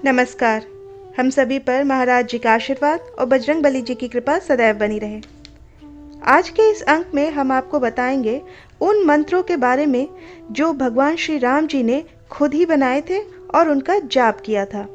नमस्कार। हम सभी पर महाराज जी का आशीर्वाद और बजरंग बली जी की कृपा सदैव बनी रहे। आज के इस अंक में हम आपको बताएंगे उन मंत्रों के बारे में जो भगवान श्री राम जी ने खुद ही बनाए थे और उनका जाप किया था।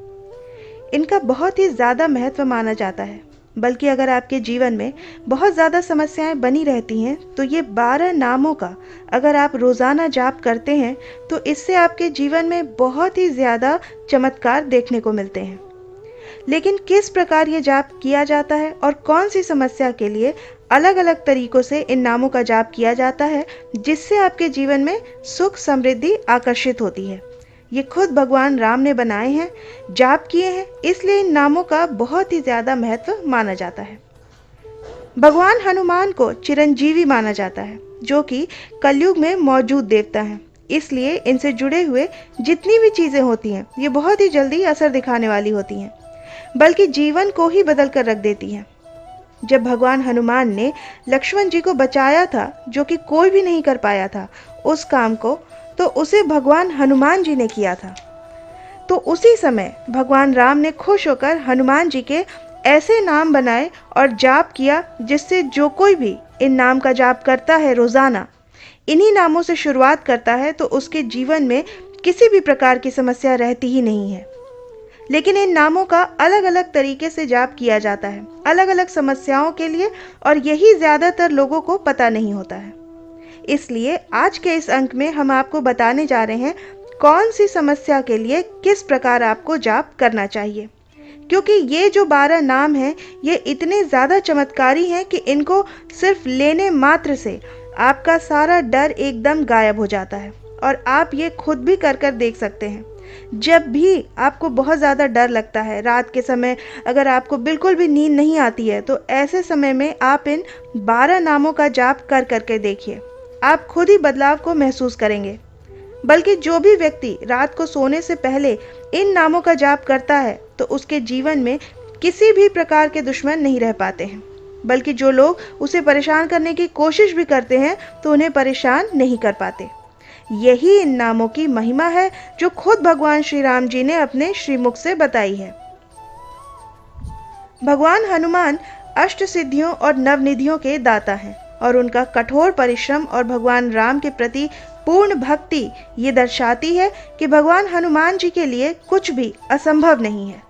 इनका बहुत ही ज़्यादा महत्व माना जाता है, बल्कि अगर आपके जीवन में बहुत ज़्यादा समस्याएं बनी रहती हैं तो ये 12 नामों का अगर आप रोज़ाना जाप करते हैं तो इससे आपके जीवन में बहुत ही ज़्यादा चमत्कार देखने को मिलते हैं। लेकिन किस प्रकार ये जाप किया जाता है और कौन सी समस्या के लिए अलग अलग तरीकों से इन नामों का जाप किया जाता है जिससे आपके जीवन में सुख समृद्धि आकर्षित होती है, ये खुद भगवान राम ने बनाए हैं, जाप किए हैं, इसलिए इन नामों का बहुत ही ज़्यादा महत्व माना जाता है। भगवान हनुमान को चिरंजीवी माना जाता है, जो कि कलयुग में मौजूद देवता हैं। इसलिए इनसे जुड़े हुए जितनी भी चीज़ें होती हैं ये बहुत ही जल्दी असर दिखाने वाली होती हैं, बल्कि जीवन को ही बदल कर रख देती हैं। जब भगवान हनुमान ने लक्ष्मण जी को बचाया था, जो कि कोई भी नहीं कर पाया था उस काम को, तो उसे भगवान हनुमान जी ने किया था। तो उसी समय भगवान राम ने खुश होकर हनुमान जी के ऐसे नाम बनाए और जाप किया जिससे जो कोई भी इन नाम का जाप करता है, रोज़ाना इन्हीं नामों से शुरुआत करता है, तो उसके जीवन में किसी भी प्रकार की समस्या रहती ही नहीं है। लेकिन इन नामों का अलग अलग तरीके से जाप किया जाता है, अलग अलग समस्याओं के लिए, और यही ज़्यादातर लोगों को पता नहीं होता है। इसलिए आज के इस अंक में हम आपको बताने जा रहे हैं कौन सी समस्या के लिए किस प्रकार आपको जाप करना चाहिए, क्योंकि ये जो 12 नाम हैं ये इतने ज़्यादा चमत्कारी हैं कि इनको सिर्फ लेने मात्र से आपका सारा डर एकदम गायब हो जाता है। और आप ये खुद भी कर देख सकते हैं। जब भी आपको बहुत ज़्यादा डर लगता है, रात के समय अगर आपको बिल्कुल भी नींद नहीं आती है, तो ऐसे समय में आप इन 12 नामों का जाप कर देखिए, आप खुद ही बदलाव को महसूस करेंगे। बल्कि जो भी व्यक्ति रात को सोने से पहले इन नामों का जाप करता है तो उसके जीवन में किसी भी प्रकार के दुश्मन नहीं रह पाते हैं, बल्कि जो लोग उसे परेशान करने की कोशिश भी करते हैं तो उन्हें परेशान नहीं कर पाते। यही इन नामों की महिमा है जो खुद भगवान श्री राम जी ने अपने श्रीमुख से बताई है। भगवान हनुमान अष्ट सिद्धियों और नवनिधियों के दाता हैं, और उनका कठोर परिश्रम और भगवान राम के प्रति पूर्ण भक्ति ये दर्शाती है कि भगवान हनुमान जी के लिए कुछ भी असंभव नहीं है।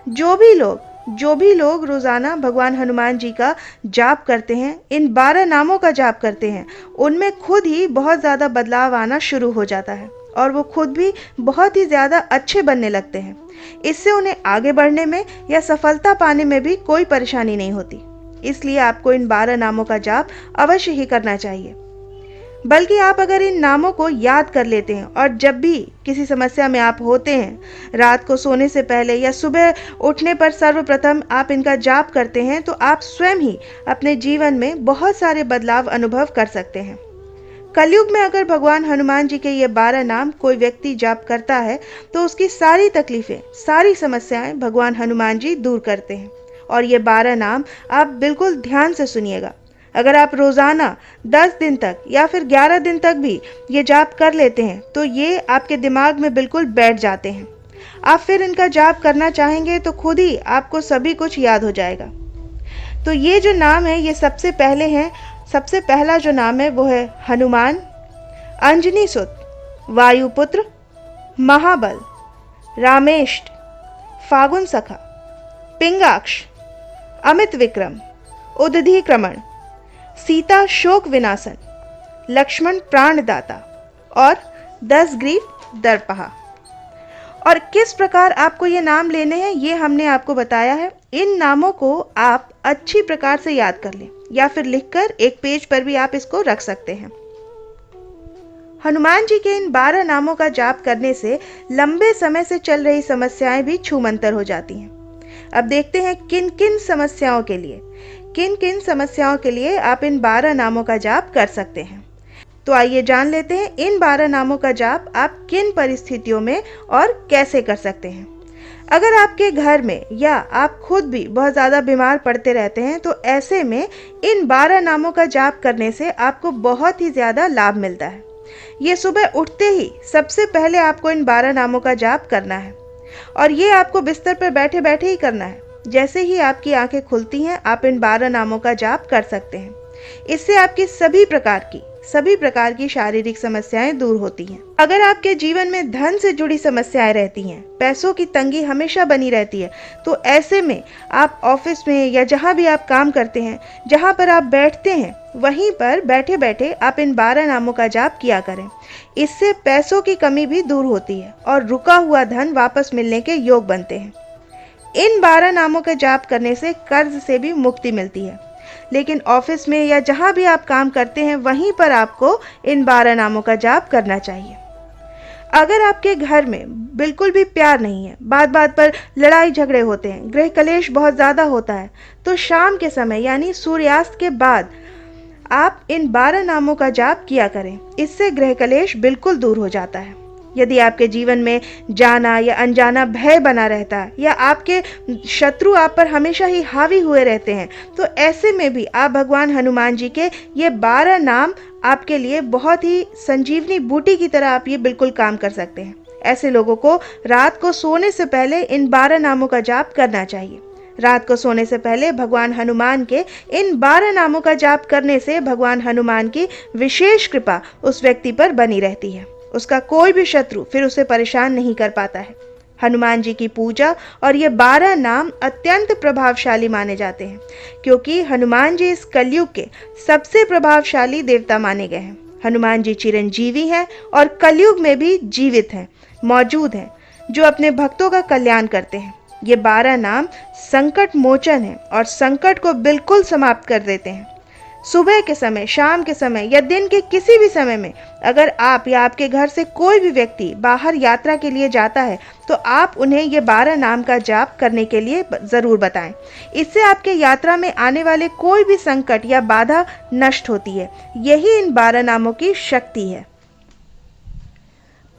जो भी लोग रोज़ाना भगवान हनुमान जी का जाप करते हैं, इन 12 नामों का जाप करते हैं, उनमें खुद ही बहुत ज़्यादा बदलाव आना शुरू हो जाता है और वो खुद भी बहुत ही ज़्यादा अच्छे बनने लगते हैं। इससे उन्हें आगे बढ़ने में या सफलता पाने में भी कोई परेशानी नहीं होती। इसलिए आपको इन 12 नामों का जाप अवश्य ही करना चाहिए। बल्कि आप अगर इन नामों को याद कर लेते हैं और जब भी किसी समस्या में आप होते हैं, रात को सोने से पहले या सुबह उठने पर सर्वप्रथम आप इनका जाप करते हैं, तो आप स्वयं ही अपने जीवन में बहुत सारे बदलाव अनुभव कर सकते हैं। कलयुग में अगर भगवान हनुमान जी के ये 12 नाम कोई व्यक्ति जाप करता है तो उसकी सारी तकलीफें, सारी समस्याएं भगवान हनुमान जी दूर करते हैं। और ये 12 नाम आप बिल्कुल ध्यान से सुनिएगा। अगर आप रोज़ाना 10 दिन तक या फिर 11 दिन तक भी ये जाप कर लेते हैं तो ये आपके दिमाग में बिल्कुल बैठ जाते हैं। आप फिर इनका जाप करना चाहेंगे तो खुद ही आपको सभी कुछ याद हो जाएगा। तो ये जो नाम है ये सबसे पहला जो नाम है वो है हनुमान, अंजनी सुत, वायुपुत्र, महाबल, रामेष्ट, फागुन सखा, पिंगाक्ष, अमित विक्रम, उदधीक्रमण, सीता शोक विनाशन, लक्ष्मण प्राणदाता और 10 ग्रीव दर्पहा। और किस प्रकार आपको ये नाम लेने हैं ये हमने आपको बताया है। इन नामों को आप अच्छी प्रकार से याद कर लें या फिर लिखकर एक पेज पर भी आप इसको रख सकते हैं। हनुमान जी के इन 12 नामों का जाप करने से लंबे समय से चल रही समस्याएं भी छूमंतर हो जाती हैं। अब देखते हैं किन किन समस्याओं के लिए आप इन 12 नामों का जाप कर सकते हैं। तो आइए जान लेते हैं इन 12 नामों का जाप आप किन परिस्थितियों में और कैसे कर सकते हैं। अगर आपके घर में या आप खुद भी बहुत ज़्यादा बीमार पड़ते रहते हैं तो ऐसे में इन 12 नामों का जाप करने से आपको बहुत ही ज़्यादा लाभ मिलता है। ये सुबह उठते ही सबसे पहले आपको इन 12 नामों का जाप करना है। और ये आपको बिस्तर पर बैठे बैठे ही करना है। जैसे ही आपकी आंखें खुलती हैं, आप इन 12 नामों का जाप कर सकते हैं। इससे आपकी सभी प्रकार की शारीरिक समस्याएं दूर होती हैं। अगर आपके जीवन में धन से जुड़ी समस्याएं रहती हैं, पैसों की तंगी हमेशा बनी रहती है, तो ऐसे में आप ऑफिस में या जहां भी आप काम करते हैं, जहां पर आप बैठते हैं, वहीं पर बैठे बैठे आप इन 12 नामों का जाप किया करें। इससे पैसों की कमी भी दूर होती है और रुका हुआ धन वापस मिलने के योग बनते हैं। इन 12 नामों का जाप करने से कर्ज से भी मुक्ति मिलती है। लेकिन ऑफिस में या जहां भी आप काम करते हैं, वहीं पर आपको इन 12 नामों का जाप करना चाहिए। अगर आपके घर में बिल्कुल भी प्यार नहीं है, बात बात पर लड़ाई झगड़े होते हैं, गृह कलेश बहुत ज़्यादा होता है, तो शाम के समय यानी सूर्यास्त के बाद आप इन 12 नामों का जाप किया करें। इससे गृह कलेश बिल्कुल दूर हो जाता है। यदि आपके जीवन में जाना या अनजाना भय बना रहता है या आपके शत्रु आप पर हमेशा ही हावी हुए रहते हैं, तो ऐसे में भी आप भगवान हनुमान जी के ये 12 नाम आपके लिए बहुत ही संजीवनी बूटी की तरह आप ये बिल्कुल काम कर सकते हैं। ऐसे लोगों को रात को सोने से पहले इन 12 नामों का जाप करना चाहिए। रात को सोने से पहले भगवान हनुमान के इन 12 नामों का जाप करने से भगवान हनुमान की विशेष कृपा उस व्यक्ति पर बनी रहती है। उसका कोई भी शत्रु फिर उसे परेशान नहीं कर पाता है। हनुमान जी की पूजा और ये 12 नाम अत्यंत प्रभावशाली माने जाते हैं, क्योंकि हनुमान जी इस कलयुग के सबसे प्रभावशाली देवता माने गए हैं। हनुमान जी चिरंजीवी हैं और कलयुग में भी जीवित हैं, मौजूद हैं, जो अपने भक्तों का कल्याण करते हैं। ये 12 नाम संकट मोचन है और संकट को बिल्कुल समाप्त कर देते हैं। सुबह के समय, शाम के समय या दिन के किसी भी समय में अगर आप या आपके घर से कोई भी व्यक्ति बाहर यात्रा के लिए जाता है, तो आप उन्हें ये 12 नाम का जाप करने के लिए ज़रूर बताएं। इससे आपके यात्रा में आने वाले कोई भी संकट या बाधा नष्ट होती है। यही इन 12 नामों की शक्ति है।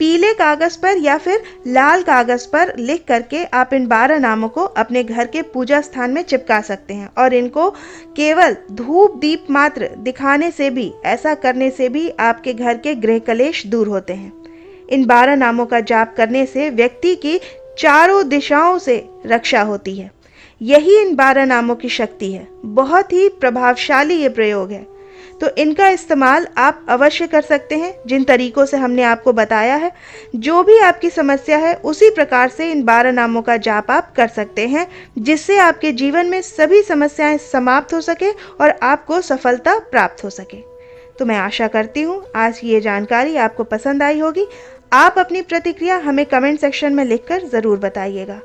पीले कागज पर या फिर लाल कागज पर लिख करके आप इन 12 नामों को अपने घर के पूजा स्थान में चिपका सकते हैं और इनको केवल धूप दीप मात्र दिखाने से भी, ऐसा करने से भी आपके घर के गृह कलेश दूर होते हैं। इन 12 नामों का जाप करने से व्यक्ति की चारों दिशाओं से रक्षा होती है। यही इन 12 नामों की शक्ति है। बहुत ही प्रभावशाली ये प्रयोग है, तो इनका इस्तेमाल आप अवश्य कर सकते हैं जिन तरीकों से हमने आपको बताया है। जो भी आपकी समस्या है, उसी प्रकार से इन 12 नामों का जाप आप कर सकते हैं, जिससे आपके जीवन में सभी समस्याएं समाप्त हो सके और आपको सफलता प्राप्त हो सके। तो मैं आशा करती हूँ आज की ये जानकारी आपको पसंद आई होगी। आप अपनी प्रतिक्रिया हमें कमेंट सेक्शन में लिखकर ज़रूर बताइएगा।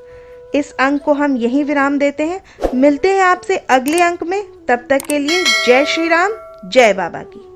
इस अंक को हम यहीं विराम देते हैं। मिलते हैं आपसे अगले अंक में। तब तक के लिए जय श्री राम, जय बाबा की।